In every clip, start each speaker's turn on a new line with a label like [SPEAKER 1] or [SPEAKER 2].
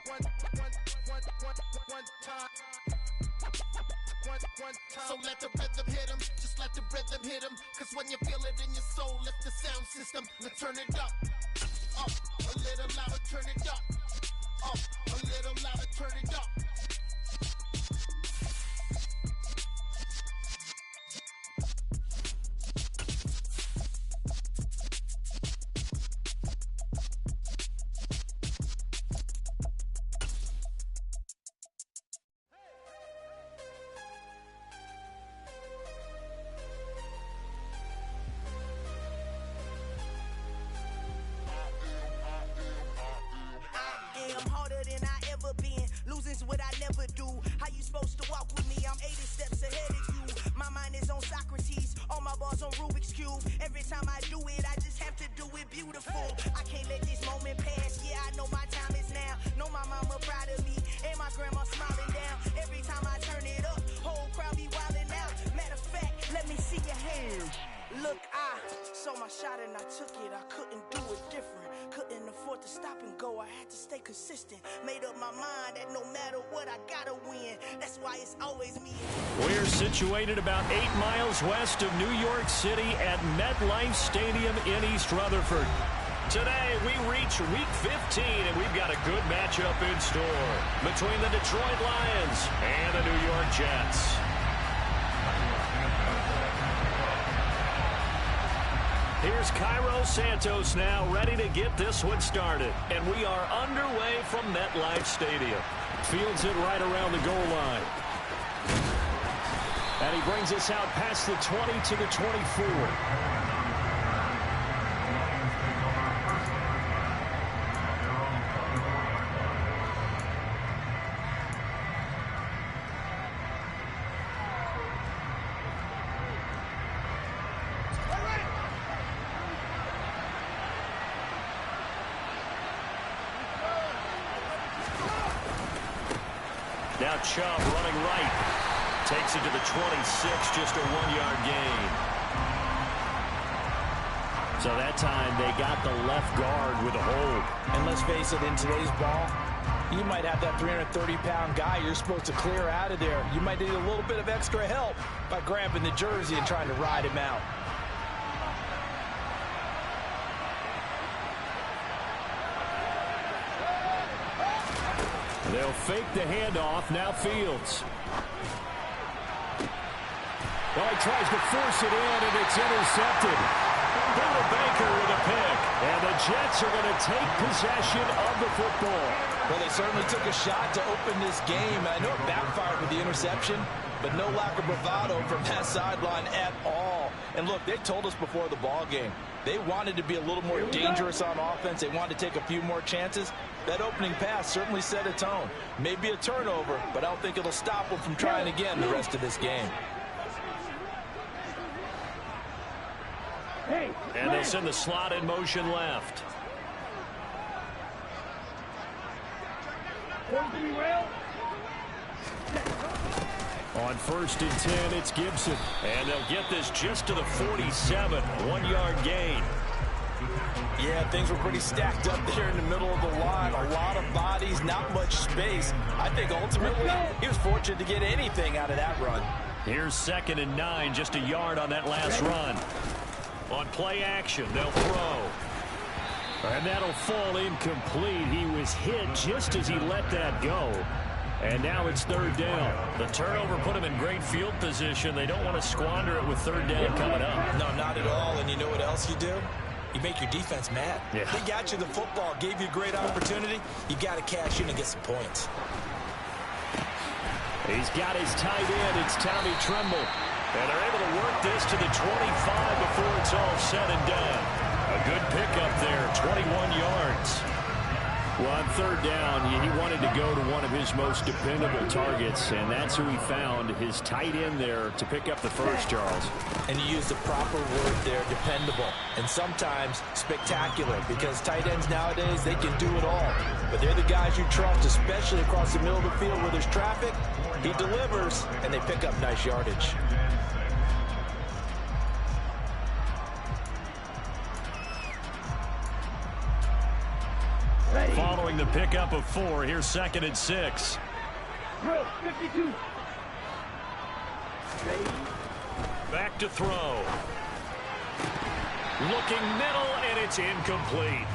[SPEAKER 1] So let the rhythm hit him, just let the rhythm hit him. Cause when you feel it in your soul, lift the sound system. Now turn it up, a little louder, turn it up, a little louder, turn it up.
[SPEAKER 2] What I never do. How you supposed to walk with me? I'm 80 steps ahead of you. My mind is on Socrates, all my bars on Rubik's Cube. Every time I do it, I just have to do it beautiful. I can't let this moment pass. Yeah, I know my time is now. Know my mama proud of me, and my grandma smiling down. Every time I turn it up, whole crowd be wilding out. Matter of fact, let me see your hands. Look, I saw my shot and I took it. I couldn't do it different. Couldn't afford to stop and go. I had to stay consistent. Made up my mind that no matter what, I gotta win. That's why it's always me.
[SPEAKER 3] We're situated about 8 miles west of New York City at MetLife Stadium in East Rutherford. Today, we reach Week 15, and we've got a good matchup in store between the Detroit Lions and the New York Jets. Here's Cairo Santos now, ready to get this one started. And we are underway from MetLife Stadium. Fields it right around the goal line. And he brings us out past the 20 to the 24. Now Chubb running right. Takes it to the 26, just a 1-yard gain. So that time they got the left guard with a hold.
[SPEAKER 4] And let's face it, in today's ball, you might have that 330-pound guy you're supposed to clear out of there. You might need a little bit of extra help by grabbing the jersey and trying to ride him out.
[SPEAKER 3] They'll fake the handoff. Now Fields. Well, he tries to force it in, and it's intercepted. Buda Baker with a pick. And the Jets are going to take possession of the football.
[SPEAKER 4] Well, they certainly took a shot to open this game. I know it backfired with the interception, but no lack of bravado from that sideline at all. And look, they told us before the ball game, they wanted to be a little more dangerous on offense. They wanted to take a few more chances. That opening pass certainly set a tone. Maybe a turnover, but I don't think it'll stop them from trying again the rest of this game.
[SPEAKER 3] And they'll send the slot in motion left. On 1st and 10, it's Gibson. And they'll get this just to the 47, 1-yard gain.
[SPEAKER 4] Yeah, things were pretty stacked up there in the middle of the line. A lot of bodies, not much space. I think ultimately he was fortunate to get anything out of that run.
[SPEAKER 3] Here's 2nd and 9, just a yard on that last run. On play action, they'll throw. And that'll fall incomplete. He was hit just as he let that go. And now it's 3rd down. The turnover put him in great field position. They don't want to squander it with 3rd down coming up.
[SPEAKER 4] No, not at all. And you know what else you do? You make your defense mad.
[SPEAKER 3] Yeah.
[SPEAKER 4] They got you the football, gave you a great opportunity. You got to cash in and get some points.
[SPEAKER 3] He's got his tight end. It's Tommy Tremble. And they're able to work this to the 25 before it's all said and done. A good pickup there, 21 yards. Well, on 3rd down, he wanted to go to one of his most dependable targets, and that's who he found, his tight end there, to pick up the first, Charles.
[SPEAKER 4] And you use the proper word there, dependable, and sometimes spectacular, because tight ends nowadays, they can do it all. But they're the guys you trust, especially across the middle of the field where there's traffic. He delivers, and they pick up nice yardage.
[SPEAKER 3] Following the pickup of 4. Here's 2nd and 6.
[SPEAKER 5] 52.
[SPEAKER 3] Back to throw. Looking middle, and it's incomplete.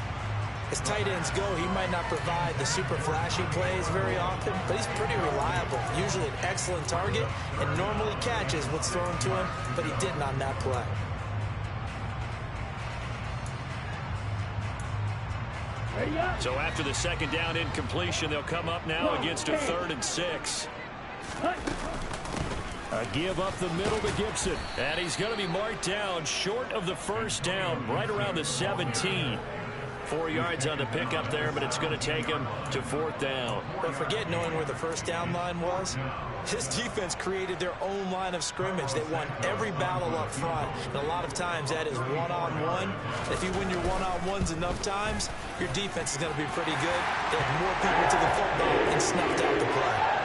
[SPEAKER 4] As tight ends go, he might not provide the super flashy plays very often, but he's pretty reliable. Usually an excellent target and normally catches what's thrown to him, but he didn't on that play.
[SPEAKER 3] So after the 2nd down incompletion, they'll come up now against a 3rd and 6. A give up the middle to Gibson. And he's going to be marked down short of the 1st down, right around the 17. 4 yards on the pickup there, but it's going to take him to 4th down.
[SPEAKER 4] But forget knowing where the 1st down line was. His defense created their own line of scrimmage. They won every battle up front, and a lot of times that is one-on-one. If you win your one-on-ones enough times, your defense is going to be pretty good. They have more people to the football and snuffed out the play.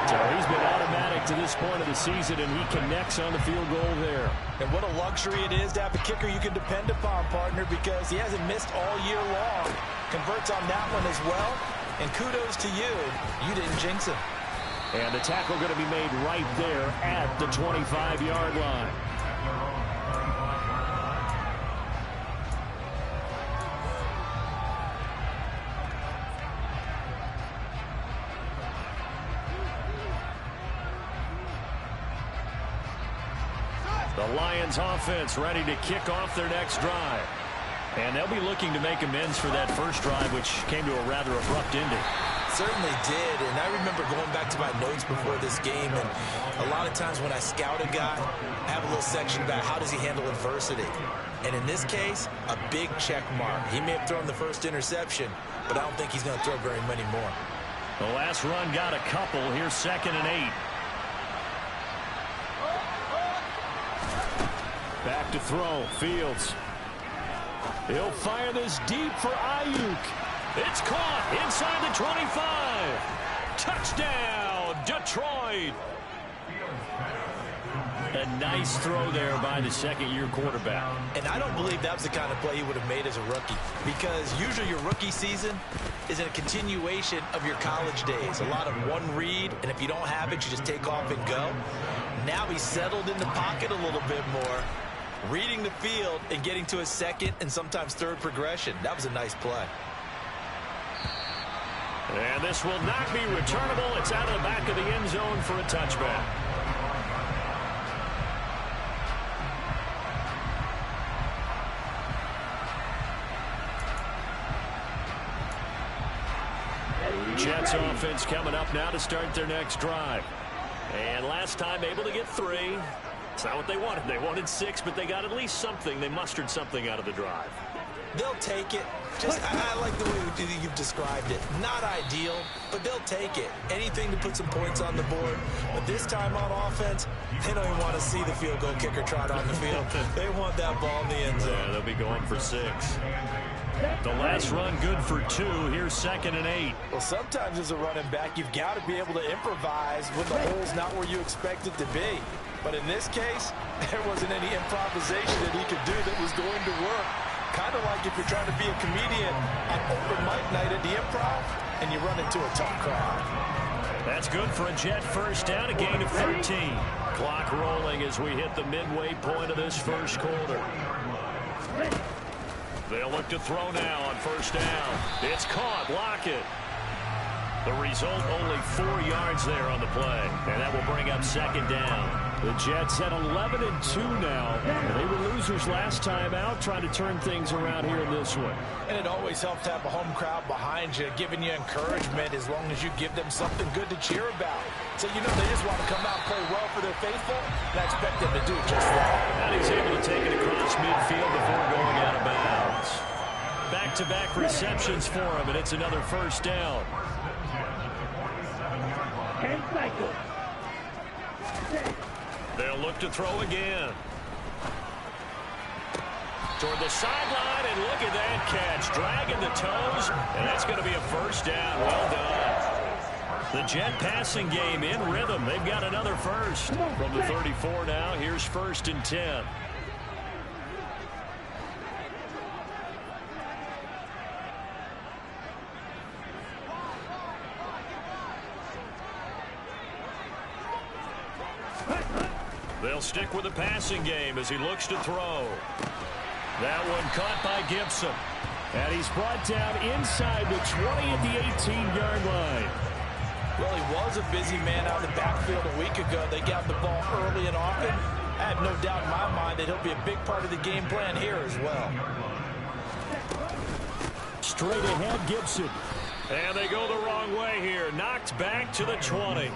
[SPEAKER 3] So he's been automatic to this point of the season, and he connects on the field goal there.
[SPEAKER 4] And what a luxury it is to have a kicker you can depend upon, partner, because he hasn't missed all year long. Converts on that one as well, and kudos to you. You didn't jinx him.
[SPEAKER 3] And the tackle going to be made right there at the 25-yard line. The Lions offense ready to kick off their next drive. And they'll be looking to make amends for that first drive, which came to a rather abrupt ending.
[SPEAKER 4] Certainly did, and I remember going back to my notes before this game, and a lot of times when I scout a guy, I have a little section about how does he handle adversity. And in this case, a big check mark. He may have thrown the first interception, but I don't think he's going to throw very many more.
[SPEAKER 3] The last run got a couple. Here's 2nd and 8. Back to throw. Fields. He'll fire this deep for Ayuk. It's caught inside the 25. Touchdown, Detroit. A nice throw there by the 2nd-year quarterback.
[SPEAKER 4] And I don't believe that was the kind of play he would have made as a rookie, because usually your rookie season is a continuation of your college days. A lot of one read, and if you don't have it, you just take off and go. Now he's settled in the pocket a little bit more, reading the field and getting to a 2nd and sometimes 3rd progression. That was a nice play.
[SPEAKER 3] And this will not be returnable. It's out of the back of the end zone for a touchback. Jets offense coming up now to start their next drive. And last time able to get 3. It's not what they wanted. They wanted 6, but they got at least something. They mustered something out of the drive.
[SPEAKER 4] They'll take it. I like the way you've described it. Not ideal, but they'll take it. Anything to put some points on the board. But this time on offense, they don't even want to see the field goal kicker trot on the field. They want that ball in the end zone.
[SPEAKER 3] Yeah, they'll be going for 6. The last run good for 2. Here's 2nd and 8.
[SPEAKER 4] Well, sometimes as a running back, you've got to be able to improvise when the hole's not where you expect it to be. But in this case, there wasn't any improvisation that he could do that was going to work. Kind of like if you're trying to be a comedian on open mic night at the Improv and you run into a tough crowd.
[SPEAKER 3] That's good for a Jet first down, a gain of 13. Clock rolling as we hit the midway point of this first quarter. They'll look to throw now on first down. It's caught. Lockett. The result, only 4 yards there on the play. And that will bring up 2nd down. The Jets at 11-2 now. They were losers last time out, trying to turn things around here in this one.
[SPEAKER 4] And it always helps to have a home crowd behind you, giving you encouragement as long as you give them something good to cheer about. So you know they just want to come out and play well for their faithful, and I expect them to do just that.
[SPEAKER 3] And he's able to take it across midfield before going out of bounds. Back-to-back receptions for him, and it's another first down. They'll look to throw again. Toward the sideline, and look at that catch. Dragging the toes, and that's going to be a first down. Well done. The Jet passing game in rhythm. They've got another first. From the 34 now, here's 1st and 10. They'll stick with the passing game as he looks to throw. That one caught by Gibson. And he's brought down inside the 20 at the 18-yard line.
[SPEAKER 4] Well, he was a busy man out of the backfield a week ago. They got the ball early and often. I have no doubt in my mind that he'll be a big part of the game plan here as well.
[SPEAKER 3] Straight ahead, Gibson. And they go the wrong way here. Knocked back to the 20.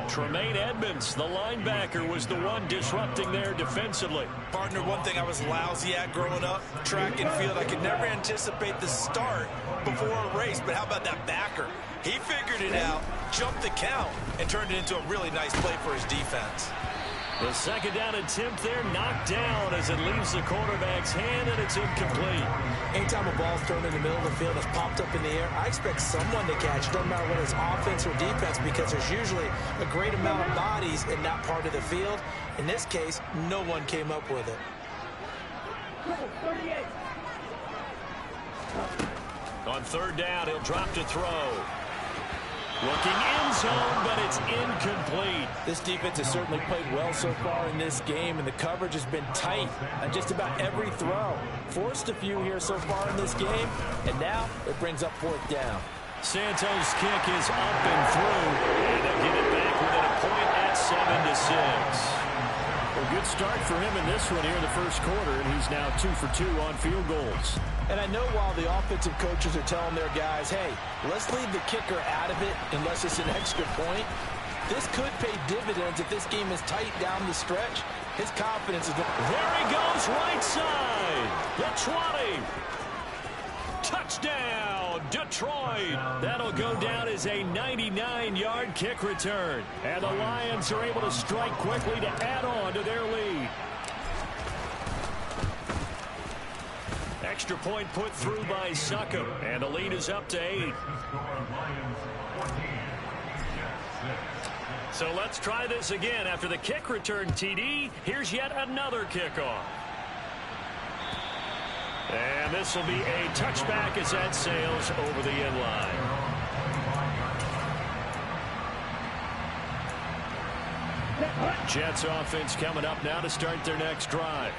[SPEAKER 3] Tremaine Edmonds, the linebacker, was the one disrupting there defensively.
[SPEAKER 4] Partner, one thing I was lousy at growing up, track and field, I could never anticipate the start before a race, but how about that backer? He figured it out, jumped the count, and turned it into a really nice play for his defense.
[SPEAKER 3] The second down attempt there knocked down as it leaves the quarterback's hand, and it's incomplete.
[SPEAKER 4] Anytime a ball's thrown in the middle of the field, it's popped up in the air, I expect someone to catch it, doesn't matter whether it's offense or defense, because there's usually a great amount of bodies in that part of the field. In this case, no one came up with it.
[SPEAKER 3] On third down, he'll drop to throw. Looking end zone, but it's incomplete.
[SPEAKER 4] This defense has certainly played well so far in this game, and the coverage has been tight on just about every throw. Forced a few here so far in this game, and now it brings up fourth down.
[SPEAKER 3] Santos' kick is up and through, and they'll get it back within a point at 7-6. A good start for him in this one here in the first quarter, and he's now 2 for 2 on field goals.
[SPEAKER 4] And I know while the offensive coaches are telling their guys, hey, let's leave the kicker out of it unless it's an extra point, this could pay dividends if this game is tight down the stretch. His confidence is...
[SPEAKER 3] There he goes, right side. The 20. Touchdown, Detroit. That'll go down as a 99-yard kick return. And the Lions are able to strike quickly to add on to their lead. Extra point put through by Succop, and the lead is up to 8. So let's try this again. After the kick return TD, here's yet another kickoff. And this will be a touchback as that sails over the end line. Jets offense coming up now to start their next drive.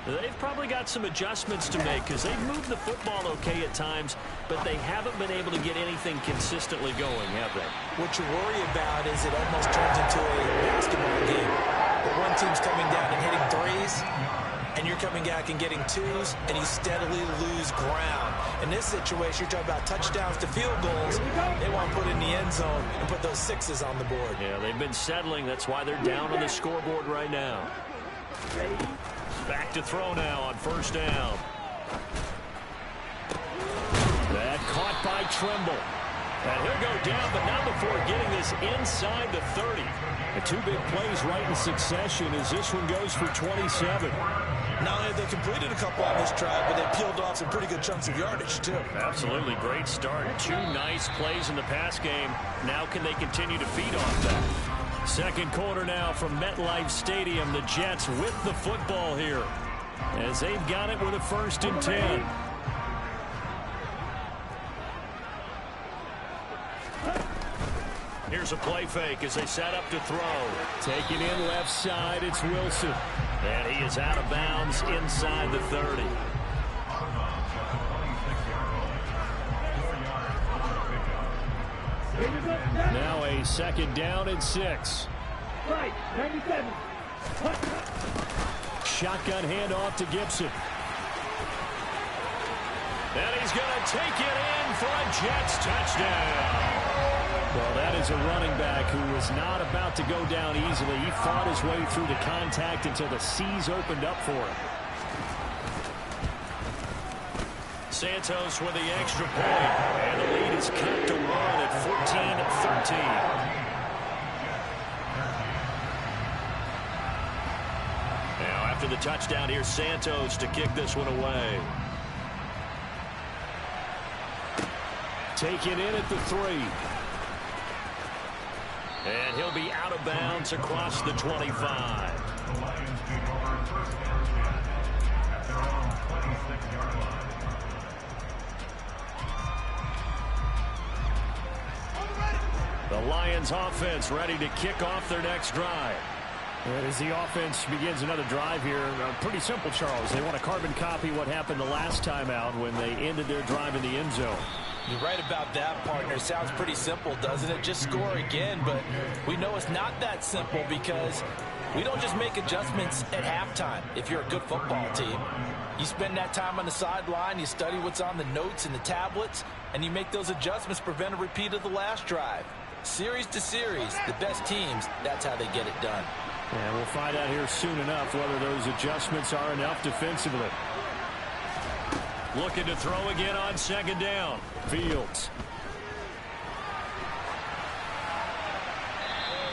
[SPEAKER 3] They've probably got some adjustments to make because they've moved the football okay at times, but they haven't been able to get anything consistently going, have they?
[SPEAKER 4] What you worry about is it almost turns into a basketball game. Where one team's coming down and hitting threes, and you're coming back and getting twos, and you steadily lose ground. In this situation, you're talking about touchdowns to field goals. They want to put in the end zone and put those sixes on the board.
[SPEAKER 3] Yeah, they've been settling. That's why they're down on the scoreboard right now. Back to throw now on first down. That caught by Tremble. And he'll go down, but not before getting this inside the 30. The two big plays right in succession as this one goes for 27.
[SPEAKER 4] Not only have they completed a couple on this drive, but they peeled off some pretty good chunks of yardage, too.
[SPEAKER 3] Absolutely great start. 2 nice plays in the pass game. Now can they continue to feed off that? Second quarter now from MetLife Stadium. The Jets with the football here as they've got it with a 1st and 10. Here's a play fake as they set up to throw. Taking in left side, it's Wilson. And he is out of bounds inside the 30. Now a 2nd down and 6.
[SPEAKER 5] Right, 97.
[SPEAKER 3] Shotgun handoff to Gibson. And he's going to take it in for a Jets touchdown. Well, that is a running back who was not about to go down easily. He fought his way through the contact until the C's opened up for him. Santos with the extra point, and the lead is cut to 1 at 14-13. Now after the touchdown, here's Santos to kick this one away. Taken in at the 3. And he'll be out of bounds across the 25. The Lions offense ready to kick off their next drive. And as the offense begins another drive here, pretty simple, Charles. They want to carbon copy what happened the last time out when they ended their drive in the end zone.
[SPEAKER 4] You're right about that, partner. Sounds pretty simple, doesn't it? Just score again, but we know it's not that simple because we don't just make adjustments at halftime if you're a good football team. You spend that time on the sideline, you study what's on the notes and the tablets, and you make those adjustments to prevent a repeat of the last drive. Series to series, the best teams, that's how they get it done.
[SPEAKER 3] And we'll find out here soon enough whether those adjustments are enough defensively. Looking to throw again on second down. Fields.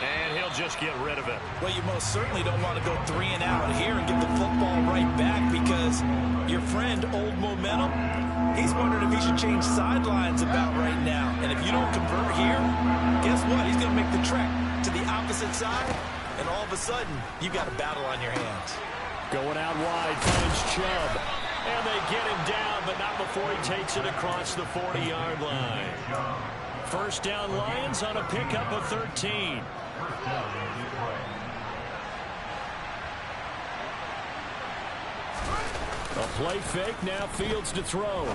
[SPEAKER 3] And he'll just get rid of it.
[SPEAKER 4] Well, you most certainly don't want to go 3 and out here and get the football right back because your friend, Old Momentum, he's wondering if he should change sidelines about right now. And if you don't convert here, guess what? He's going to make the trek to the opposite side. And all of a sudden, you've got a battle on your hands.
[SPEAKER 3] Going out wide, finds Chubb. And they get him down, but not before he takes it across the 40-yard line. First down, Lions on a pickup of 13. A play fake, now Fields to throw.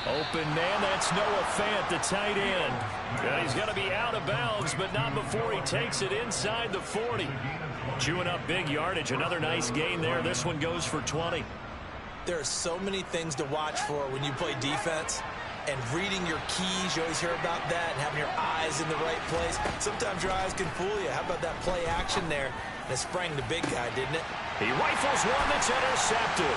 [SPEAKER 3] Open man, that's Noah Fant, the tight end. And he's going to be out of bounds, but not before he takes it inside the 40. Chewing up big yardage, another nice gain there. This one goes for 20.
[SPEAKER 4] There are so many things to watch for when you play defense. And reading your keys, you always hear about that, and having your eyes in the right place. Sometimes your eyes can fool you. How about that play action there? And it sprang the big guy, didn't it?
[SPEAKER 3] He rifles one that's intercepted.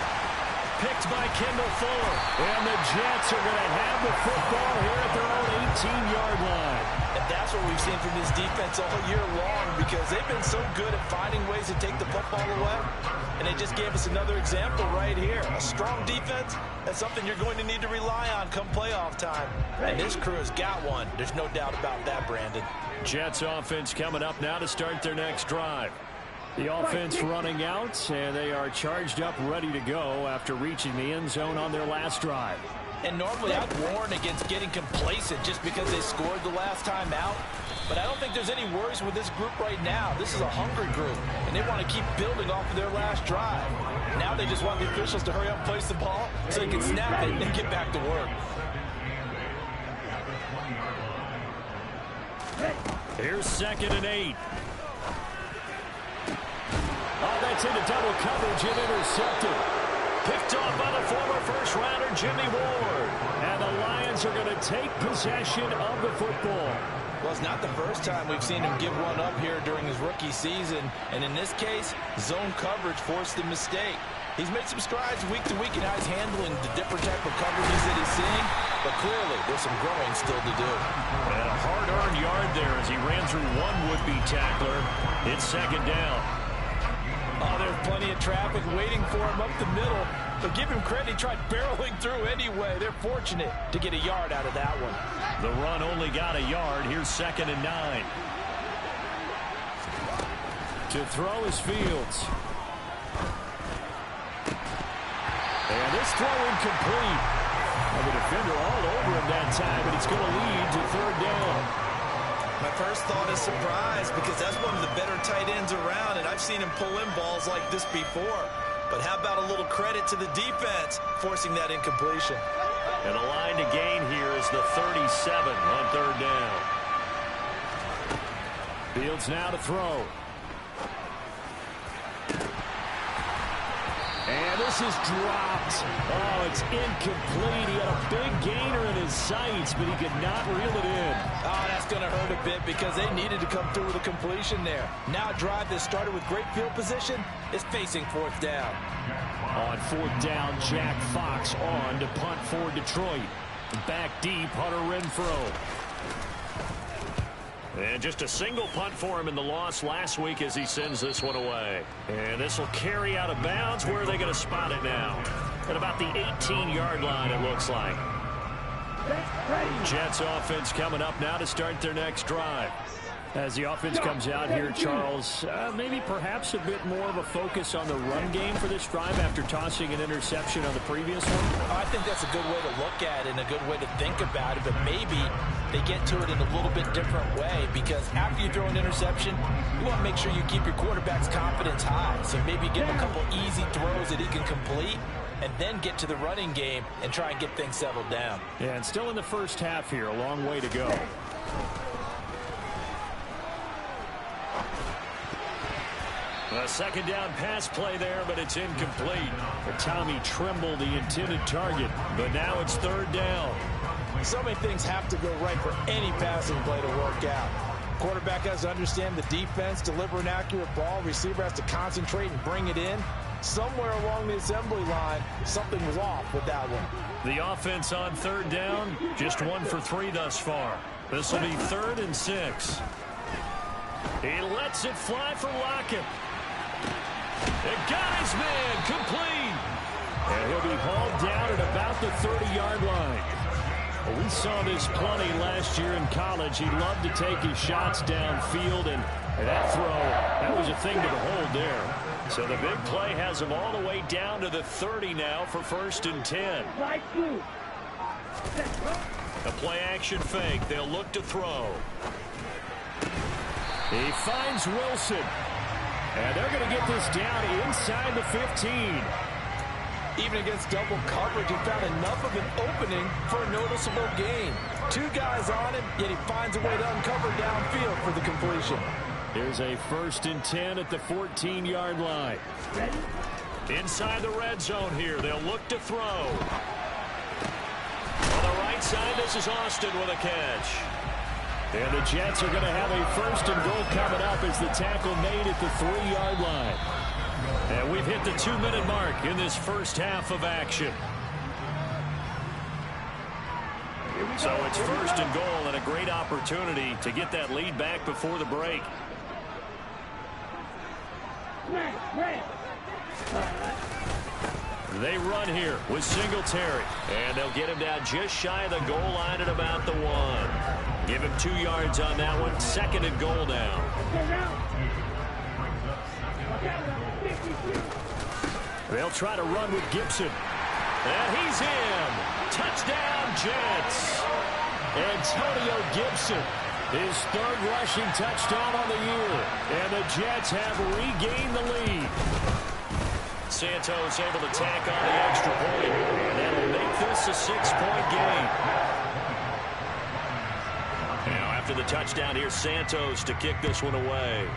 [SPEAKER 3] Picked by Kendall Fuller. And the Jets are going to have the football here at their own 18-yard line.
[SPEAKER 4] And that's what we've seen from this defense all year long because they've been so good at finding ways to take the football away. And they just gave us another example right here. A strong defense, that's something you're going to need to rely on come playoff time. And this crew has got one. There's no doubt about that, Brandon.
[SPEAKER 3] Jets offense coming up now to start their next drive. The offense running out, and they are charged up, ready to go after reaching the end zone on their last drive.
[SPEAKER 4] And normally I'd warn against getting complacent just because they scored the last time out. But I don't think there's any worries with this group right now. This is a hungry group, and they want to keep building off of their last drive. Now they just want the officials to hurry up and place the ball so they can snap it and get back to work.
[SPEAKER 3] Here's 2nd and 8. Oh, that's into double coverage and intercepted. Picked off by the former first-rounder Jimmy Ward. And the Lions are going to take possession of the football.
[SPEAKER 4] Well, it's not the first time we've seen him give one up here during his rookie season. And in this case, zone coverage forced the mistake. He's made some strides week to week in how he's handling the different type of coverages that he's seeing. But clearly, there's some growing still to do.
[SPEAKER 3] And a hard-earned yard there as he ran through one would-be tackler. It's 2nd down.
[SPEAKER 4] Oh, there's plenty of traffic waiting for him up the middle. But give him credit, he tried barreling through anyway. They're fortunate to get a yard out of that one.
[SPEAKER 3] The run only got a yard. Here's 2nd and 9. To throw is Fields. And this throw incomplete. And the defender all over him that time, but it's going to lead to 3rd down.
[SPEAKER 4] My first thought is surprise because that's one of the better tight ends around, and I've seen him pull in balls like this before. But how about a little credit to the defense forcing that incompletion?
[SPEAKER 3] And the line to gain here is the 37 on 3rd down. Fields now to throw. And this is dropped. Oh, it's incomplete. He had a big gainer in his sights, but he could not reel it in.
[SPEAKER 4] Oh, that's going to hurt a bit because they needed to come through with a completion there. Now a drive that started with great field position is facing 4th down.
[SPEAKER 3] On 4th down, Jack Fox on to punt for Detroit. Back deep, Hunter Renfrow. And just a single punt for him in the loss last week as he sends this one away. And this will carry out of bounds. Where are they going to spot it now? At about the 18-yard line, it looks like. Jets offense coming up now to start their next drive. As the offense comes out here, Charles, maybe perhaps a bit more of a focus on the run game for this drive after tossing an interception on the previous one?
[SPEAKER 4] I think that's a good way to look at it and a good way to think about it, but maybe they get to it in a little bit different way, because after you throw an interception, you want to make sure you keep your quarterback's confidence high. So maybe give him a couple easy throws that he can complete, and then get to the running game and try and get things settled down.
[SPEAKER 3] Yeah, and still in the first half here, a long way to go. A second down pass play there, but it's incomplete. For Tommy Tremble, the intended target, but now it's third down.
[SPEAKER 4] So many things have to go right for any passing play to work out. Quarterback has to understand the defense, deliver an accurate ball. Receiver has to concentrate and bring it in. Somewhere along the assembly line, something was off with that one.
[SPEAKER 3] The offense on third down, just 1 for 3 thus far. This will be 3rd and 6. He lets it fly for Lockett. It got his man complete. And he'll be hauled down at about the 30-yard line. Well, we saw this plenty last year in college. He loved to take his shots downfield, and that throw, that was a thing to behold there. So the big play has him all the way down to the 30 now for 1st and 10. A play-action fake. They'll look to throw. He finds Wilson. And they're going to get this down inside the 15.
[SPEAKER 4] Even against double coverage, he found enough of an opening for a noticeable gain. 2 guys on him, yet he finds a way to uncover downfield for the completion.
[SPEAKER 3] Here's a 1st and 10 at the 14-yard line. Inside the red zone here, they'll look to throw. On the right side, this is Austin with a catch. And the Jets are going to have a 1st and goal coming up as the tackle made at the 3-yard line. And we've hit the 2-minute mark in this first half of action. So it's 1st and goal, and a great opportunity to get that lead back before the break. They run here with Singletary. And they'll get him down just shy of the goal line at about the 1. Give him 2 yards on that one. 2nd and goal now. They'll try to run with Gibson. And he's in. Touchdown, Jets. Antonio Gibson, his 3rd rushing touchdown on the year. And the Jets have regained the lead. Santos able to tack on the extra point. And that'll make this a 6-point game. Now after the touchdown, here's Santos to kick this one away.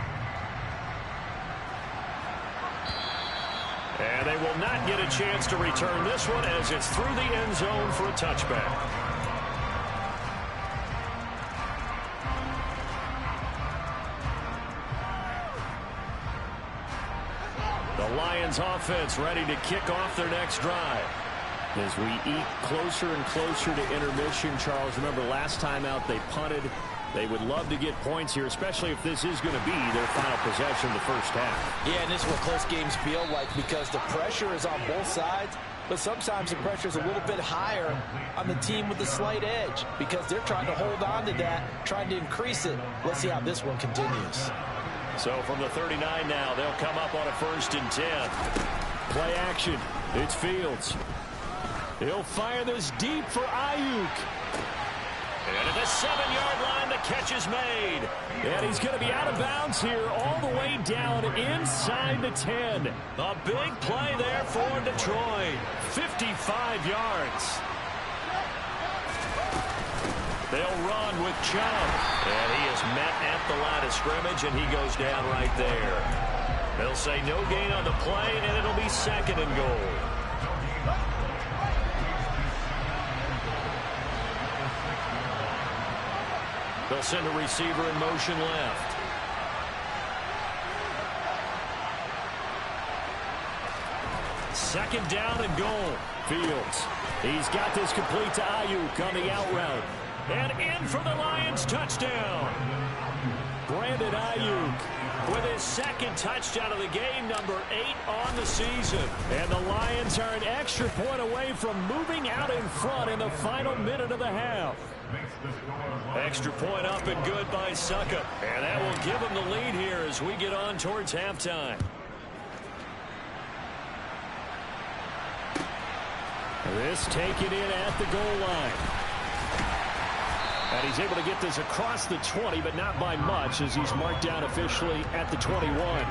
[SPEAKER 3] And they will not get a chance to return this one as it's through the end zone for a touchback. The Lions offense ready to kick off their next drive. As we eke closer and closer to intermission, Charles, remember last time out they punted. They would love to get points here, especially if this is going to be their final possession of the first half.
[SPEAKER 4] Yeah, and this is what close games feel like, because the pressure is on both sides, but sometimes the pressure is a little bit higher on the team with the slight edge because they're trying to hold on to that, trying to increase it. Let's see how this one continues.
[SPEAKER 3] So from the 39 now, they'll come up on a 1st and 10. Play action. It's Fields. He'll fire this deep for Ayuk. And at the 7-yard line, the catch is made. And he's going to be out of bounds here all the way down inside the 10. A big play there for Detroit. 55 yards. They'll run with Chubb. And he is met at the line of scrimmage, and he goes down right there. They'll say no gain on the play, and it'll be 2nd and goal. They'll send a receiver in motion left. Second down and goal. Fields. He's got this complete to Ayuk on the out route. And in for the Lions touchdown. Brandon Ayuk with his 2nd touchdown of the game, number 8 on the season. And the Lions are an extra point away from moving out in front in the final minute of the half. Extra point up and good by Succop. And that will give him the lead here as we get on towards halftime. This taken in at the goal line. And he's able to get this across the 20, but not by much as he's marked down officially at the 21.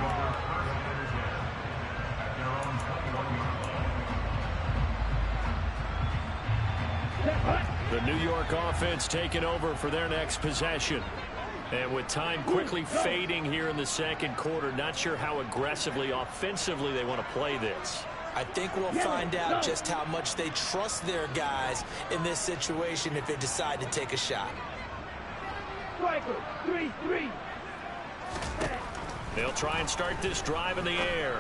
[SPEAKER 3] The New York offense taking over for their next possession. And with time quickly fading here in the second quarter, not sure how aggressively, offensively they want to play this.
[SPEAKER 4] I think we'll find out just how much they trust their guys in this situation if they decide to take a shot.
[SPEAKER 5] Striker, 3-3.
[SPEAKER 3] They'll try and start this drive in the air.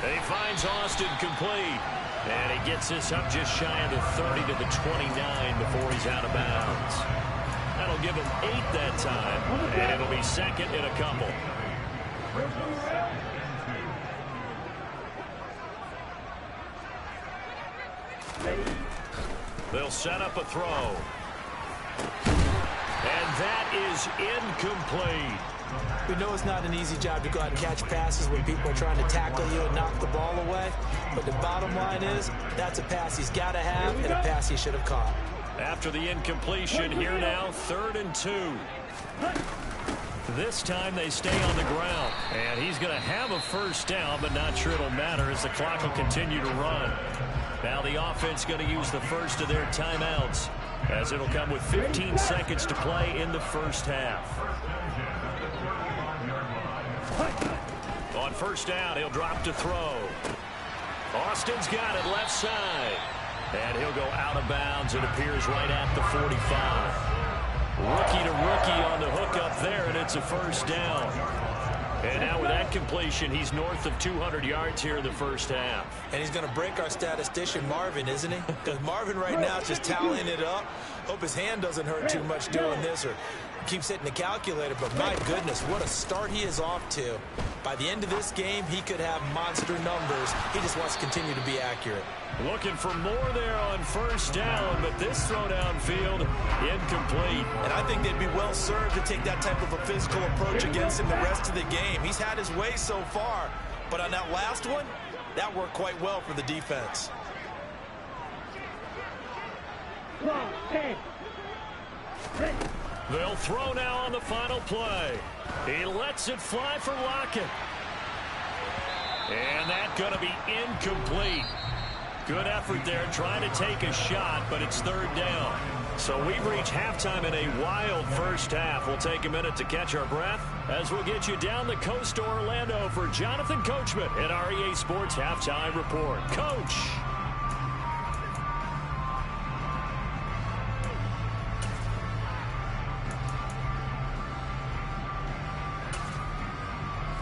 [SPEAKER 3] He finds Austin complete. And he gets this up just shy of the 30 to the 29 before he's out of bounds. That'll give him 8 that time. And it'll be second in a couple. They'll set up a throw. And that is incomplete.
[SPEAKER 4] We know it's not an easy job to go out and catch passes when people are trying to tackle you and knock the ball away. But the bottom line is, that's a pass he's got to have and a pass he should have caught.
[SPEAKER 3] After the incompletion, here now, 3rd and 2. This time they stay on the ground. And he's going to have a first down, but not sure it'll matter as the clock will continue to run. Now the offense going to use the first of their timeouts, as it'll come with 15 seconds to play in the first half. On first down, he'll drop to throw. Austin's got it left side. And he'll go out of bounds. It appears right at the 45. Rookie to rookie on the hook up there, and it's a first down. And now with that completion, he's north of 200 yards here in the first half.
[SPEAKER 4] And he's going to break our statistician, Marvin, isn't he? Because Marvin right now is just tallying it up. Hope his hand doesn't hurt too much doing this or keeps hitting the calculator. But my goodness, what a start he is off to. By the end of this game, he could have monster numbers. He just wants to continue to be accurate.
[SPEAKER 3] Looking for more there on first down, but this throw downfield, incomplete.
[SPEAKER 4] And I think they'd be well served to take that type of a physical approach against him the rest of the game. He's had his way so far, but on that last one, that worked quite well for the defense.
[SPEAKER 3] They'll throw now on the final play. He lets it fly for Lockett. And that's going to be incomplete. Good effort there trying to take a shot, but it's 3rd down. So we've reached halftime in a wild first half. We'll take a minute to catch our breath as we'll get you down the coast to Orlando for Jonathan Coachman at our EA Sports Halftime Report. Coach.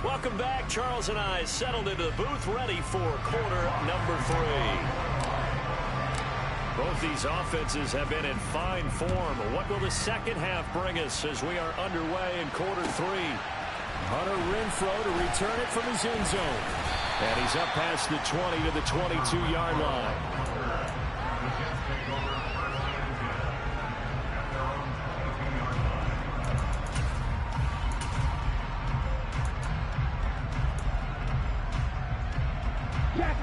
[SPEAKER 3] Welcome back. Charles and I settled into the booth ready for quarter number 3. Both these offenses have been in fine form. What will the second half bring us as we are underway in quarter 3? Hunter Renfrow to return it from his end zone. And he's up past the 20 to the 22-yard line.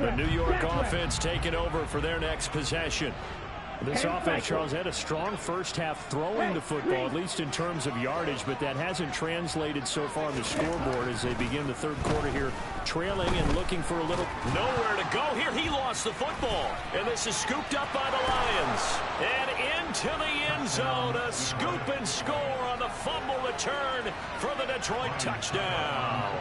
[SPEAKER 3] The New York offense taking over for their next possession. This offense, Charles, had a strong first half throwing the football, at least in terms of yardage, but that hasn't translated so far on the scoreboard as they begin the third quarter here, trailing and looking for a little. Nowhere to go here. He lost the football, and this is scooped up by the Lions. And into the end zone, a scoop and score on the fumble return for the Detroit touchdown.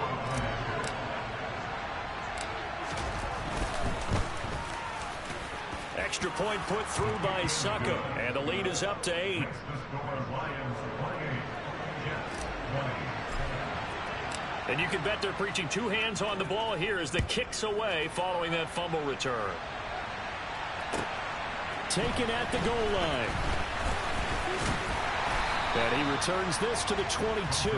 [SPEAKER 3] Extra point put through by Succop, and the lead is up to 8. And you can bet they're preaching 2 hands on the ball here as the kick's away following that fumble return. Taken at the goal line. And he returns this to the 22.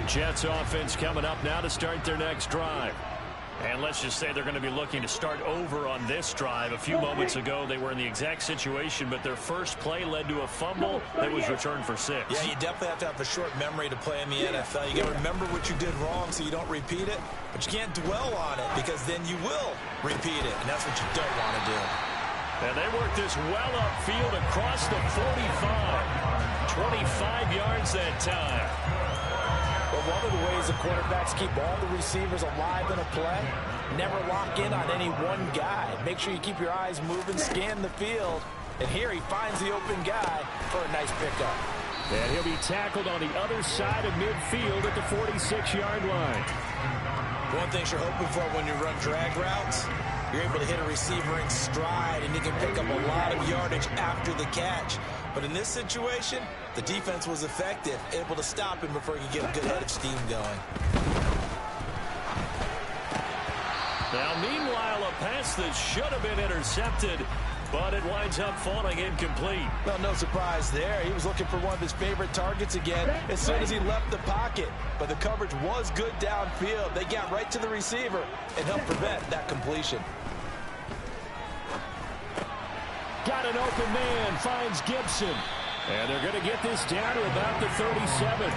[SPEAKER 3] Jets offense coming up now to start their next drive. And let's just say they're going to be looking to start over on this drive. A few moments ago, they were in the exact situation, but their first play led to a fumble that was returned for 6.
[SPEAKER 4] Yeah, you definitely have to have a short memory to play in the NFL. You got to remember what you did wrong so you don't repeat it, but you can't dwell on it because then you will repeat it, and that's what you don't want to do.
[SPEAKER 3] And they work this well upfield across the 45. 25 yards that time.
[SPEAKER 4] But one of the ways the quarterbacks keep all the receivers alive in a play, never lock in on any one guy. Make sure you keep your eyes moving, scan the field. And here he finds the open guy for a nice pickup.
[SPEAKER 3] And he'll be tackled on the other side of midfield at the 46-yard line.
[SPEAKER 4] One thing you're hoping for when you run drag routes, you're able to hit a receiver in stride, and you can pick up a lot of yardage after the catch. But in this situation, the defense was effective, able to stop him before he could get a good head of steam going.
[SPEAKER 3] Now, meanwhile, a pass that should have been intercepted, but it winds up falling incomplete.
[SPEAKER 4] Well, no surprise there. He was looking for one of his favorite targets again as soon as he left the pocket. But the coverage was good downfield. They got right to the receiver and helped prevent that completion.
[SPEAKER 3] Got an open man, finds Gibson. And they're going to get this down to about the 37.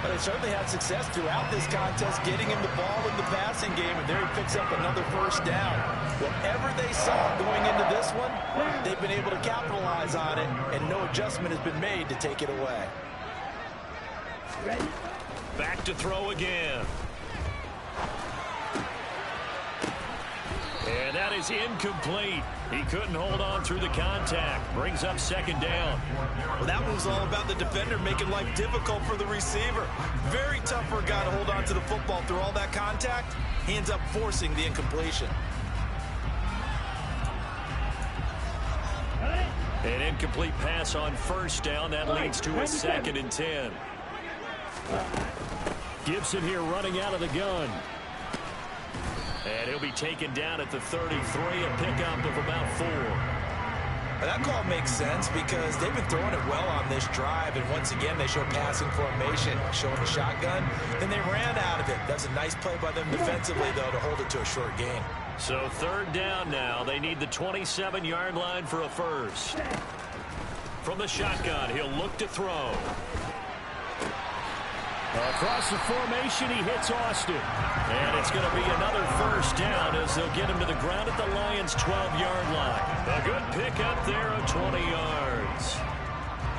[SPEAKER 4] But they certainly had success throughout this contest getting him the ball in the passing game, and there he picks up another first down. Whatever they saw going into this one, they've been able to capitalize on it, and no adjustment has been made to take it away.
[SPEAKER 3] Back to throw again. And that is incomplete. He couldn't hold on through the contact. Brings up second down.
[SPEAKER 4] Well, that was all about the defender making life difficult for the receiver. Very tough for a guy to hold on to the football through all that contact. He ends up forcing the incompletion.
[SPEAKER 3] An incomplete pass on first down. That leads to a 2nd and 10. Gibson here running out of the gun. And he'll be taken down at the 33, a pickup of about 4.
[SPEAKER 4] That call makes sense because they've been throwing it well on this drive, and once again they show passing formation, showing the shotgun. Then they ran out of it. That's a nice play by them defensively, though, to hold it to a short gain.
[SPEAKER 3] So 3rd down now. They need the 27-yard line for a first. From the shotgun, he'll look to throw. Across the formation, he hits Austin. And it's going to be another first down as they'll get him to the ground at the Lions' 12-yard line. A good pickup there of 20 yards.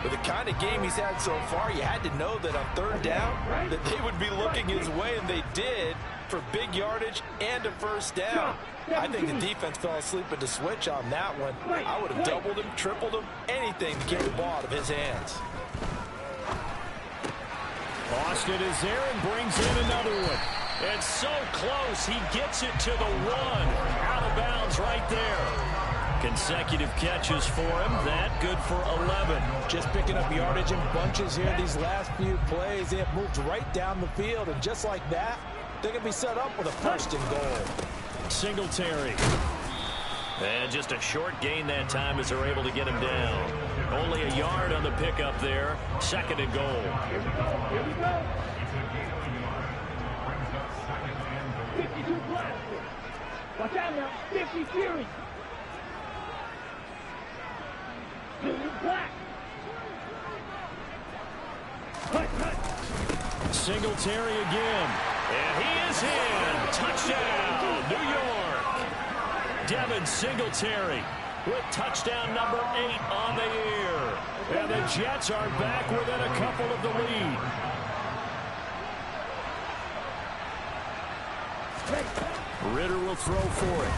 [SPEAKER 4] With the kind of game he's had so far, you had to know that on 3rd down that they would be looking his way, and they did, for big yardage and a first down. I think the defense fell asleep at the switch on that one. I would have doubled him, tripled him, anything to get the ball out of his hands.
[SPEAKER 3] Austin is there and brings in another one. And so close, he gets it to the 1. Out of bounds right there. Consecutive catches for him. That good for 11.
[SPEAKER 4] Just picking up yardage in bunches here these last few plays. They have moved right down the field, and just like that, they're going to be set up with a 1st and goal.
[SPEAKER 3] Singletary. And just a short gain that time as they're able to get him down. Only a yard on the pickup there. 2nd and goal.
[SPEAKER 5] Here we go. Here we go. 52 plastic. Watch out now. 50 Fury. Blue black. Cut.
[SPEAKER 3] Singletary again. And he is in. Touchdown, New York. Devin Singletary with touchdown number 8 on the year. And the Jets are back within a couple of the lead. Ritter will throw for it.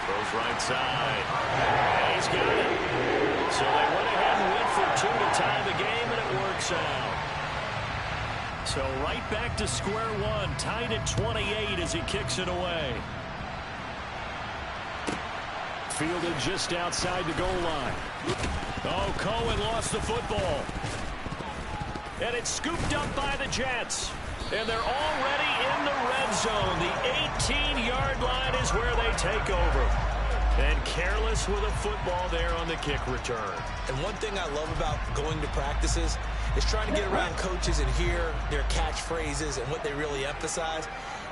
[SPEAKER 3] Goes right side. And he's got it. So they went ahead and went for 2 to tie the game, and it works out. So right back to square one, tied at 28 as he kicks it away. Fielded just outside the goal line. Oh, Cohen lost the football. And it's scooped up by the Jets. And they're already in the red zone. The 18-yard line is where they take over. And careless with a football there on the kick return.
[SPEAKER 4] And one thing I love about going to practices is trying to get around coaches and hear their catchphrases and what they really emphasize.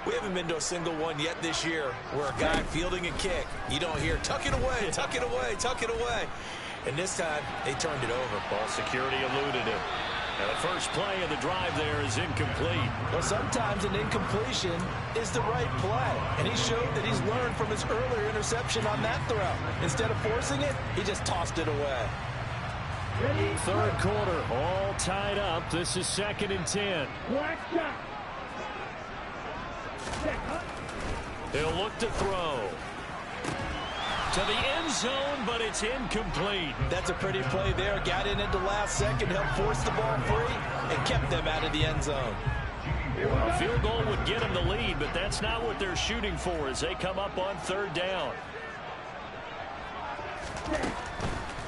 [SPEAKER 4] We haven't been to a single one yet this year where a guy fielding a kick, you don't hear, tuck it away, tuck it away, tuck it away. And this time, they turned it over.
[SPEAKER 3] Ball security eluded him. And the first play of the drive there is incomplete.
[SPEAKER 4] Well, sometimes an incompletion is the right play. And he showed that he's learned from his earlier interception on that throw. Instead of forcing it, he just tossed it away.
[SPEAKER 3] Third quarter, all tied up. This is 2nd and 10. He'll look to throw. To the end zone, but it's incomplete.
[SPEAKER 4] That's a pretty play there. Got in at the last second, helped force the ball free, and kept them out of the end zone.
[SPEAKER 3] A field goal would get them the lead, but that's not what they're shooting for as they come up on 3rd down.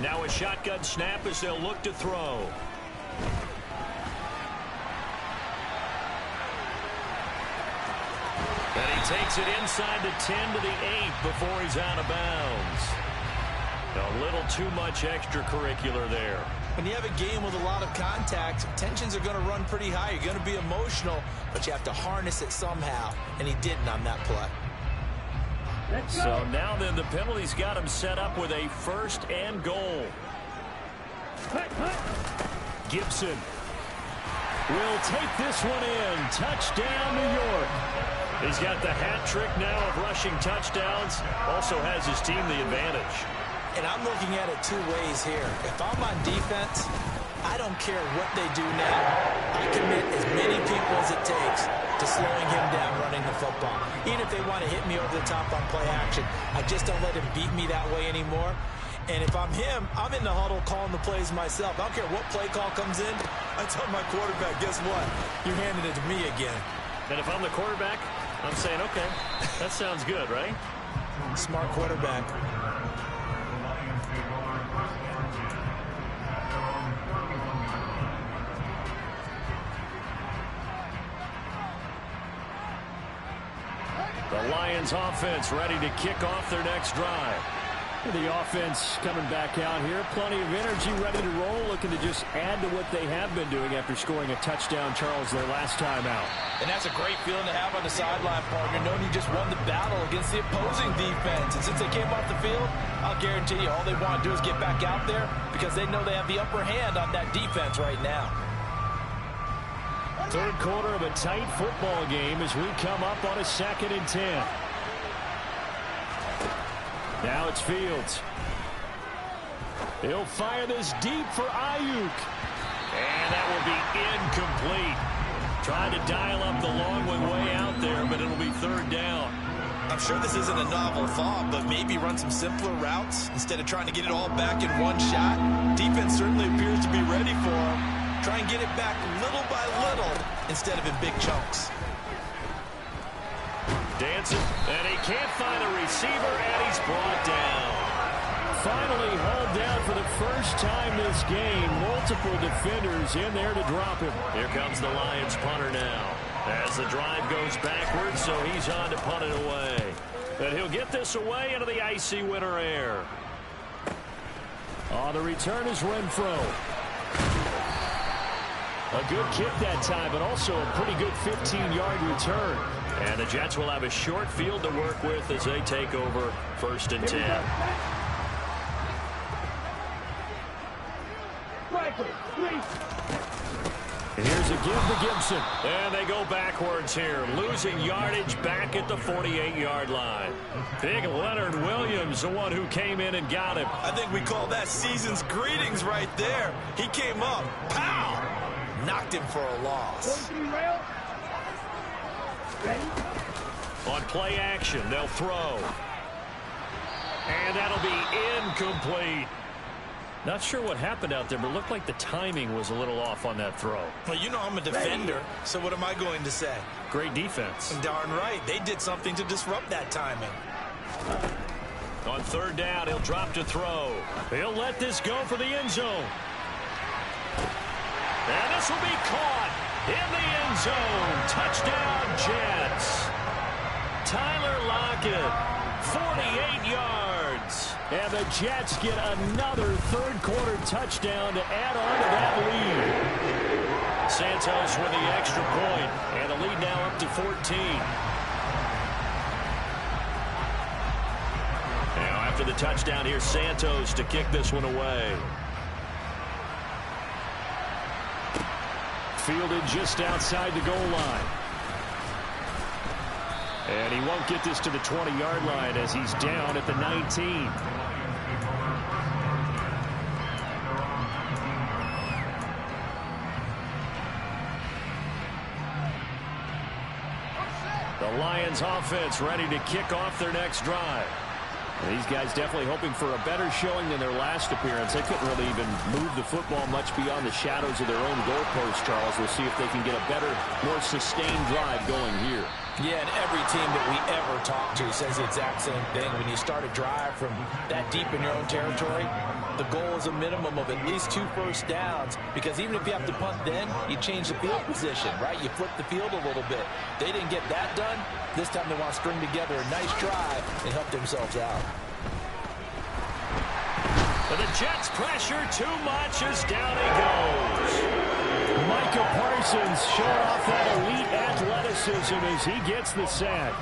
[SPEAKER 3] Now a shotgun snap as they'll look to throw. And he takes it inside the 10 to the 8 before he's out of bounds. A little too much extracurricular there.
[SPEAKER 4] When you have a game with a lot of contact, tensions are going to run pretty high. You're going to be emotional, but you have to harness it somehow, and he didn't on that play.
[SPEAKER 3] So now then the penalty's got him set up with a 1st and goal. Gibson will take this one in. Touchdown, New York. He's got the hat trick now of rushing touchdowns. Also has his team the advantage.
[SPEAKER 4] And I'm looking at it 2 ways here. If I'm on defense, I don't care what they do now. I commit as many people as it takes to slowing him down running the football. Even if they want to hit me over the top on play action, I just don't let him beat me that way anymore. And if I'm him, I'm in the huddle calling the plays myself. I don't care what play call comes in. I tell my quarterback, guess what? You're handing it to me again.
[SPEAKER 3] And if I'm the quarterback, I'm saying, okay, that sounds good, right?
[SPEAKER 4] Smart quarterback.
[SPEAKER 3] The Lions offense ready to kick off their next drive. The offense coming back out here. Plenty of energy, ready to roll, looking to just add to what they have been doing after scoring a touchdown, Charles, their last time out.
[SPEAKER 4] And that's a great feeling to have on the sideline, partner, knowing you just won the battle against the opposing defense. And since they came off the field, I'll guarantee you all they want to do is get back out there because they know they have the upper hand on that defense right now.
[SPEAKER 3] Third quarter of a tight football game as we come up on a 2nd and 10. Now it's Fields. He'll fire this deep for Ayuk. And that will be incomplete. Trying to dial up the long one way out there, but it'll be 3rd down.
[SPEAKER 4] I'm sure this isn't a novel thought, but maybe run some simpler routes instead of trying to get it all back in one shot. Defense certainly appears to be ready for him. Try and get it back little by little instead of in big chunks.
[SPEAKER 3] Dancing, and he can't find a receiver, and he's brought down. Finally hauled down for the first time this game. Multiple defenders in there to drop him. Here comes the Lions punter now. As the drive goes backwards, so he's on to punt it away. And he'll get this away into the icy winter air. On the return is Renfro. A good kick that time, but also a pretty good 15-yard return. And the Jets will have a short field to work with as they take over 1st and 10. And here's a give to Gibson. And they go backwards here, losing yardage back at the 48-yard line. Big Leonard Williams, the one who came in and got him.
[SPEAKER 4] I think we call that season's greetings right there. He came up, pow! Knocked him for a loss.
[SPEAKER 3] On play action, they'll throw. And that'll be incomplete. Not sure what happened out there, but it looked like the timing was a little off on that throw.
[SPEAKER 4] Well, you know I'm a defender, so what am I going to say?
[SPEAKER 3] Great defense.
[SPEAKER 4] Darn right. They did something to disrupt that timing.
[SPEAKER 3] On 3rd down, he'll drop to throw. He'll let this go for the end zone. And this will be caught in the end zone. Touchdown, Jets. Tyler Lockett, 48 yards. And the Jets get another third quarter touchdown to add on to that lead. Santos with the extra point, and the lead now up to 14. Now after the touchdown, here's Santos to kick this one away. Fielded just outside the goal line. And he won't get this to the 20-yard line as he's down at the 19. The Lions offense ready to kick off their next drive. And these guys definitely hoping for a better showing than their last appearance. They couldn't really even move the football much beyond the shadows of their own goalpost, Charles. We'll see if they can get a better, more sustained drive going here.
[SPEAKER 4] Yeah, and every team that we ever talk to says the exact same thing. When you start a drive from that deep in your own territory, the goal is a minimum of at least 2 first downs, because even if you have to punt then, you change the field position, right? You flip the field a little bit. They didn't get that done. This time they want to string together a nice drive and help themselves out.
[SPEAKER 3] But the Jets pressure too much as down he goes. Micah Parsons showing off that elite athleticism as he gets the sack.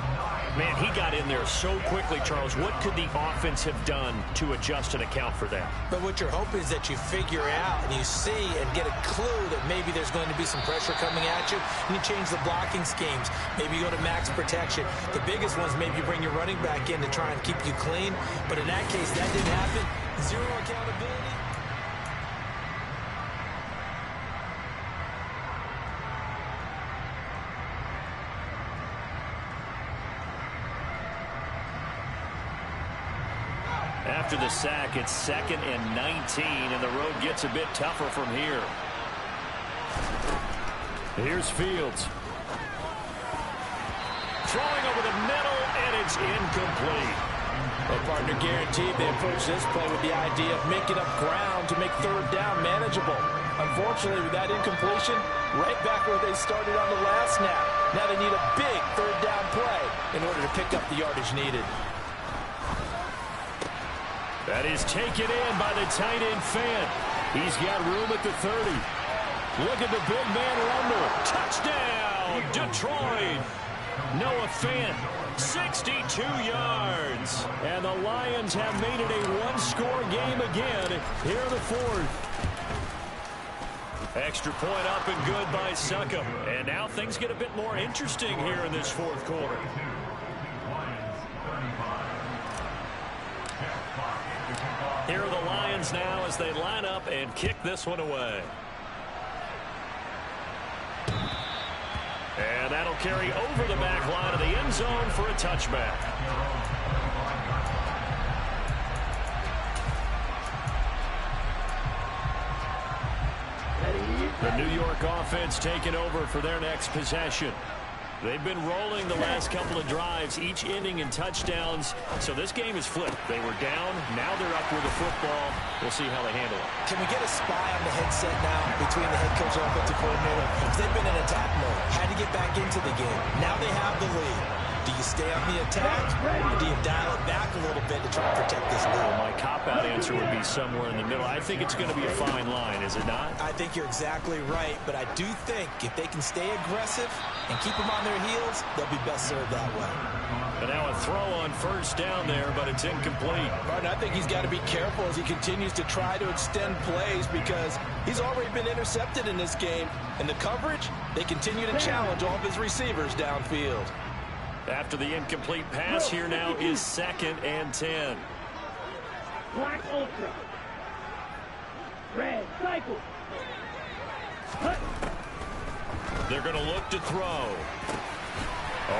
[SPEAKER 3] Man, he got in there so quickly, Charles. What could the offense have done to adjust and account for that?
[SPEAKER 4] But what you're hoping is that you figure out and you see and get a clue that maybe there's going to be some pressure coming at you, and you change the blocking schemes. Maybe you go to max protection. The biggest ones, maybe you bring your running back in to try and keep you clean. But in that case, that didn't happen. Zero accountability.
[SPEAKER 3] After the sack, it's 2nd and 19, and the road gets a bit tougher from here. Here's Fields. Throwing over the middle, and it's incomplete.
[SPEAKER 4] Well, partner, guaranteed they approach this play with the idea of making up ground to make 3rd down manageable. Unfortunately, with that incompletion, right back where they started on the last snap. Now they need a big 3rd down play in order to pick up the yardage needed.
[SPEAKER 3] That is taken in by the tight end Fant. He's got room at the 30. Look at the big man rumble. Touchdown, Detroit. Noah Fant, 62 yards. And the Lions have made it a one-score game again here in the 4th. Extra point up and good by Succop. And now things get a bit more interesting here in this 4th quarter. Here are the Lions now as they line up and kick this one away. And that'll carry over the back line of the end zone for a touchback. The New York offense taking over for their next possession. They've been rolling the last couple of drives, each ending in touchdowns. So this game is flipped. They were down. Now they're up with the football. We'll see how they handle it.
[SPEAKER 4] Can we get a spy on the headset now between the head coach and offensive coordinator? Because they've been in attack mode. Had to get back into the game. Now they have the lead. Do you stay on the attack, or do you dial it back a little bit to try and protect this lead?
[SPEAKER 3] Well, my cop-out answer would be somewhere in the middle. I think it's going to be a fine line, is it not?
[SPEAKER 4] I think you're exactly right, but I do think if they can stay aggressive and keep them on their heels, they'll be best served that way.
[SPEAKER 3] And now a throw on 1st down there, but it's incomplete.
[SPEAKER 4] Martin, I think he's got to be careful as he continues to try to extend plays because he's already been intercepted in this game. And the coverage, they continue to challenge all of his receivers downfield.
[SPEAKER 3] After the incomplete pass, here now is 2nd and 10.
[SPEAKER 5] Black Ultra. Red Cycle.
[SPEAKER 3] They're going to look to throw.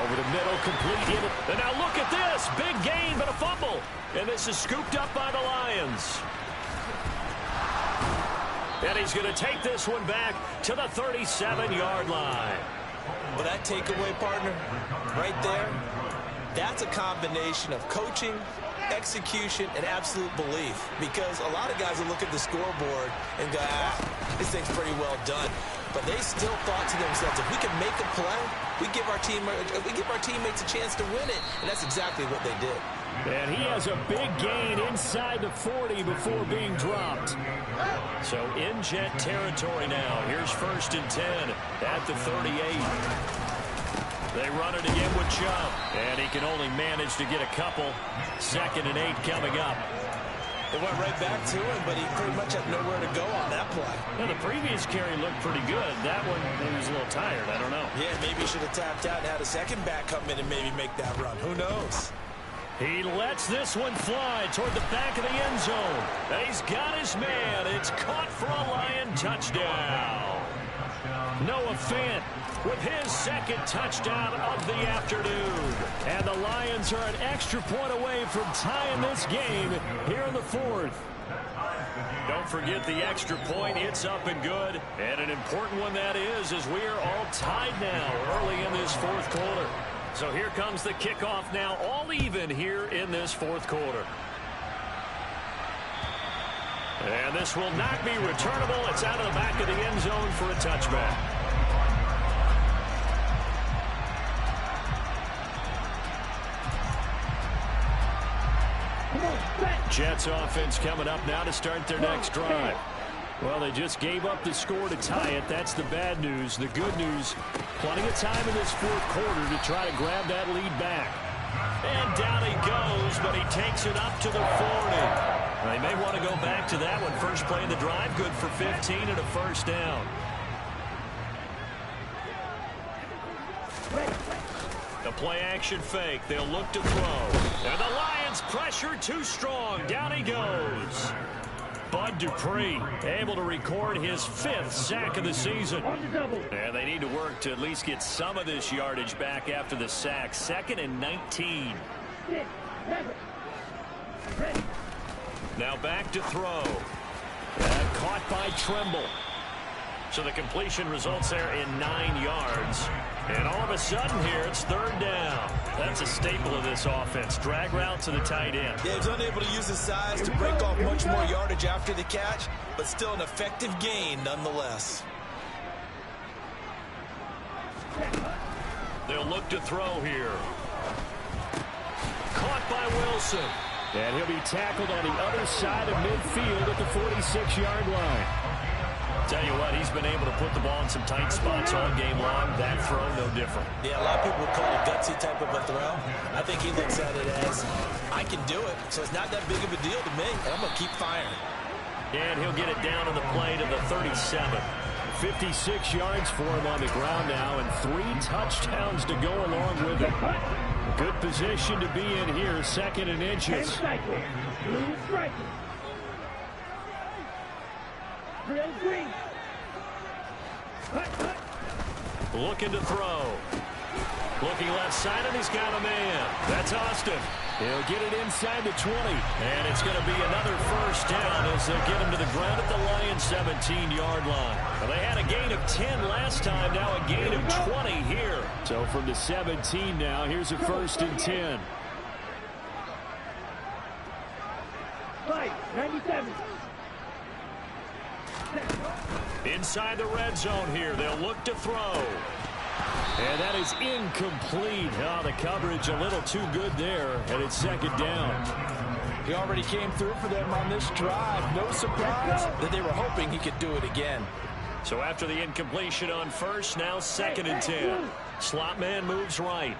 [SPEAKER 3] Over the middle, complete. And now look at this. Big gain, but a fumble. And this is scooped up by the Lions. And he's going to take this one back to the 37-yard line.
[SPEAKER 4] Well, that takeaway, partner, right there, that's a combination of coaching, execution, and absolute belief. Because a lot of guys will look at the scoreboard and go, this thing's pretty well done. but they still thought to themselves, if we can make a play, we give our teammates a chance to win it, and that's exactly what they did.
[SPEAKER 3] And he has a big gain inside the 40 before being dropped. So in Jet territory now. Here's 1st and 10 at the 38. They run it again with Chubb, and he can only manage to get a couple. 2nd and 8 coming up.
[SPEAKER 4] It went right back to him, but he pretty much had nowhere to go on that play.
[SPEAKER 3] Now, the previous carry looked pretty good. That one, he was a little tired. I don't know.
[SPEAKER 4] Yeah, maybe he should have tapped out and had a second back come in and maybe make that run. Who knows? He
[SPEAKER 3] lets this one fly toward the back of the end zone. He's got his man. It's caught for a Lion touchdown. Noah Fant with his 2nd touchdown of the afternoon. And the Lions are an extra point away from tying this game here in the 4th. Don't forget the extra point. It's up and good. And an important one that is, as we are all tied now early in this 4th quarter. So here comes the kickoff now, all even here in this 4th quarter. And this will not be returnable. It's out of the back of the end zone for a touchback. Jets offense coming up now to start their next drive. Well, they just gave up the score to tie it. That's the bad news. The good news, plenty of time in this 4th quarter to try to grab that lead back. And down he goes, but he takes it up to the 40. They may want to go back to that one. First play of the drive, good for 15 and a 1st down. The play action fake. They'll look to throw. And the Lions pressure too strong. Down he goes. Bud Dupree able to record his 5th sack of the season. And they need to work to at least get some of this yardage back after the sack. 2nd and 19. Now back to throw. Caught by Tremble. So the completion results there in 9 yards. And all of a sudden here, it's 3rd down. That's a staple of this offense. Drag route to the tight end.
[SPEAKER 4] Yeah, he's unable to use his size to break off much more yardage after the catch, but still an effective gain nonetheless.
[SPEAKER 3] They'll look to throw here. Caught by Wilson. And he'll be tackled on the other side of midfield at the 46-yard line. Tell you what, he's been able to put the ball in some tight spots all game long. That throw, no different.
[SPEAKER 4] Yeah, a lot of people would call it a gutsy type of a throw. I think he looks at it as, I can do it, so it's not that big of a deal to me, and I'm going to keep firing.
[SPEAKER 3] And he'll get it down on the play to the 37. 56 yards for him on the ground now, and 3 touchdowns to go along with it. Good position to be in here, 2nd and inches. Looking to throw. Looking left side, and he's got a man. That's Austin. He'll get it inside the 20. And it's going to be another 1st down as they get him to the ground at the Lions' 17-yard line. Well, they had a gain of 10 last time, now a gain of 20 here. So from the 17 now, here's a 1st and 10.
[SPEAKER 5] 97.
[SPEAKER 3] Inside the red zone here, they'll look to throw. And that is incomplete. Oh, the coverage a little too good there, and it's 2nd down.
[SPEAKER 4] He already came through for them on this drive. No surprise that they were hoping he could do it again.
[SPEAKER 3] So after the incompletion on 1st, now 2nd and 10. Slot man moves right.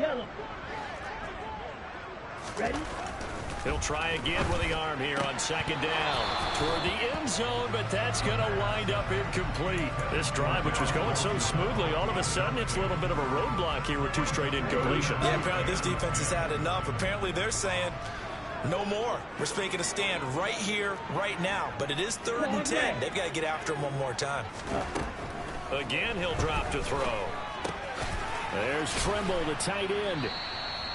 [SPEAKER 5] Yellow. Ready?
[SPEAKER 3] He'll try again with the arm here on 2nd down. Toward the end zone, but that's going to wind up incomplete. This drive, which was going so smoothly, all of a sudden it's a little bit of a roadblock here with 2 straight incompletions.
[SPEAKER 4] Yeah, apparently this defense has had enough. Apparently they're saying, no more. We're making a stand right here, right now. But it is 3rd and 10. They've got to get after him one more time.
[SPEAKER 3] Again, he'll drop to throw. There's Tremble, the tight end.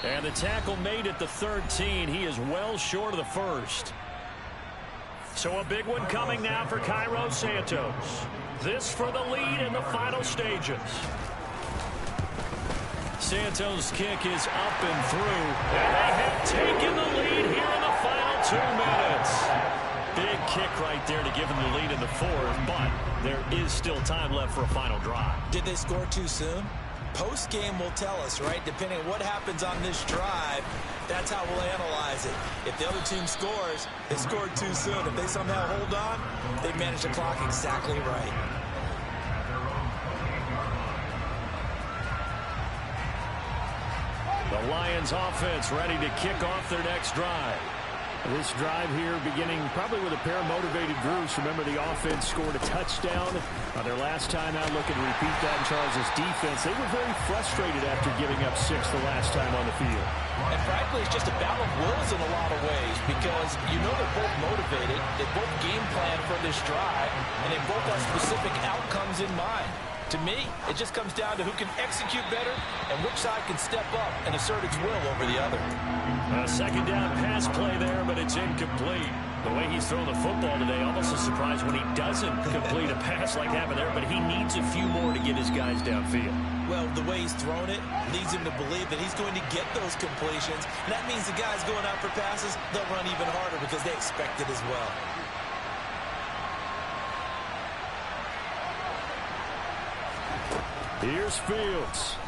[SPEAKER 3] And the tackle made at the 13. He is well short of the 1st. So a big one coming now for Cairo Santos. This for the lead in the final stages. Santos' kick is up and through. And they have taken the lead here in the final 2 minutes. Big kick right there to give them the lead in the fourth, but there is still time left for a final drive.
[SPEAKER 4] Did they score too soon? Post-game will tell us, right? Depending on what happens on this drive, that's how we'll analyze it. If the other team scores, they scored too soon. If they somehow hold on, they managed the clock exactly right.
[SPEAKER 3] The Lions offense ready to kick off their next drive.
[SPEAKER 6] This drive here beginning probably with a pair of motivated groups. Remember, the offense scored a touchdown on their last time out. Looking to repeat that in Charles' defense. They were very frustrated after giving up 6 the last time on the field.
[SPEAKER 4] And frankly, it's just a battle of wills in a lot of ways because you know they're both motivated. They both game plan for this drive, and they both have specific outcomes in mind. To me, it just comes down to who can execute better and which side can step up and assert its will over the other.
[SPEAKER 3] A second down pass play there, but it's incomplete. The way he's thrown the football today, almost a surprise when he doesn't complete a pass like happened there, but he needs a few more to get his guys downfield.
[SPEAKER 4] Well, the way he's thrown it leads him to believe that he's going to get those completions. And that means the guys going out for passes, they'll run even harder because they expect it as well.
[SPEAKER 3] Here's Fields.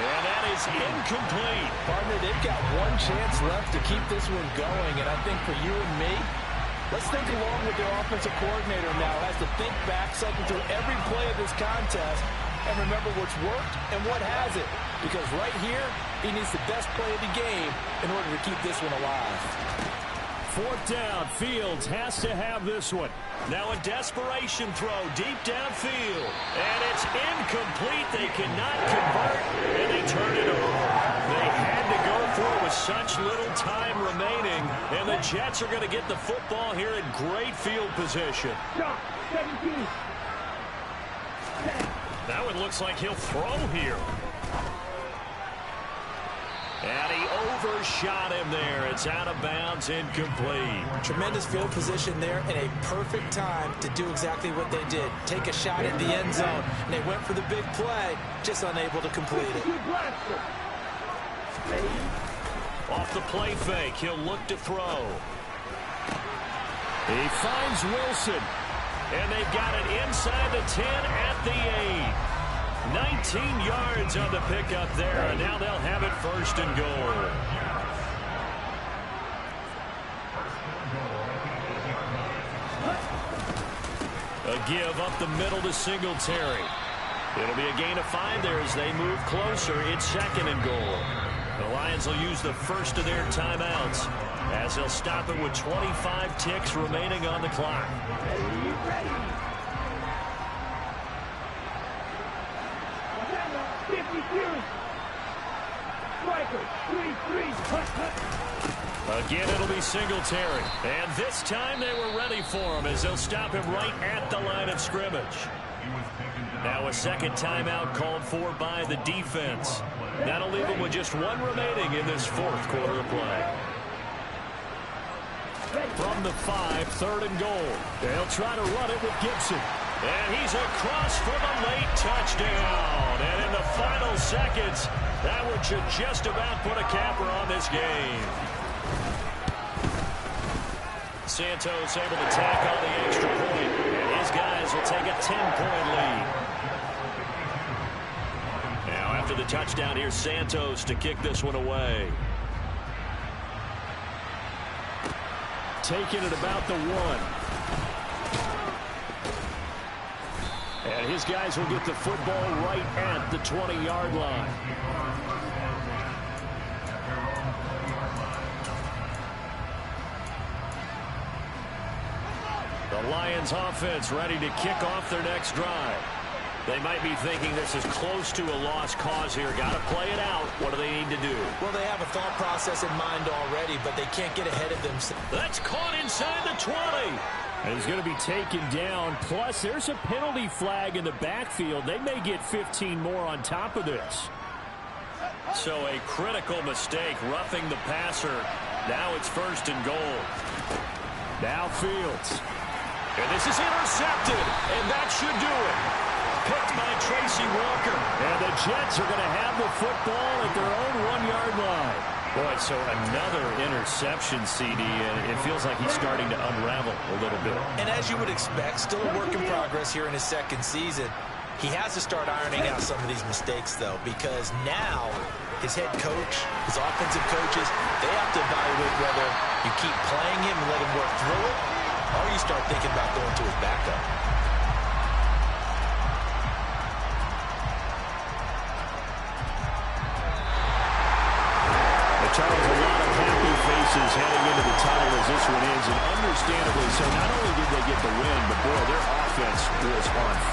[SPEAKER 3] And that is incomplete.
[SPEAKER 4] Partner, they've got one chance left to keep this one going. And I think for you and me, let's think along with their offensive coordinator now. Has to think back, cycle through every play of this contest, and remember what's worked and what hasn't. Because right here, he needs the best play of the game in order to keep this one alive.
[SPEAKER 3] Fourth down, Fields has to have this one. Now a desperation throw deep downfield. And it's incomplete. They cannot convert, and they turn it over. They had to go for it with such little time remaining, and the Jets are going to get the football here in great field position.
[SPEAKER 5] Shot, 17.
[SPEAKER 3] That one looks like he'll throw here. And he overshot him there. It's out of bounds, incomplete.
[SPEAKER 4] Tremendous field position there and a perfect time to do exactly what they did. Take a shot at the end zone. And they went for the big play, just unable to complete it.
[SPEAKER 3] Off the play fake, he'll look to throw. He finds Wilson. And they've got it inside the 10 at the 8. 19 yards on the pickup there, and now they'll have it first and goal. A give up the middle to Singletary. It'll be a gain of 5 there as they move closer. It's second and goal. The Lions will use the first of their timeouts as they'll stop it with 25 ticks remaining on the clock. Again, it'll be Singletary. And this time they were ready for him as they'll stop him right at the line of scrimmage. Now a second timeout called for by the defense. That'll leave him with just 1 remaining in this fourth quarter of play. From the 5, third and goal. They'll try to run it with Gibson. And he's across for the late touchdown. And in the final seconds, that would just about put a capper on this game. Santos able to tack on the extra point. And his guys will take a 10-point lead. Now after the touchdown, here's Santos to kick this one away. Taking it about the 1. And his guys will get the football right at the 20-yard line. The Lions offense ready to kick off their next drive. They might be thinking this is close to a lost cause here. Got to play it out. What do they need to do?
[SPEAKER 4] Well, they have a thought process in mind already, but they can't get ahead of themselves.
[SPEAKER 3] That's caught inside the 20.
[SPEAKER 6] And he's going to be taken down. Plus, there's a penalty flag in the backfield. They may get 15 more on top of this.
[SPEAKER 3] So a critical mistake, roughing the passer. Now it's first and goal.
[SPEAKER 6] Now Fields.
[SPEAKER 3] And this is intercepted, and that should do it. picked by Tracy Walker.
[SPEAKER 6] And the Jets are going to have the football at their own 1-yard line.
[SPEAKER 3] Boy, so another interception, CD, and it feels like he's starting to unravel a little bit.
[SPEAKER 4] And as you would expect, still a work in progress here in his second season. He has to start ironing out some of these mistakes, though, because now his head coach, his offensive coaches, they have to evaluate whether you keep playing him and let him work through it, or you start thinking about going to his backup.
[SPEAKER 6] Charles, a lot of happy faces heading into the tunnel as this one ends, and understandably so. Not only did they get the win, but boy, their offense was on fire.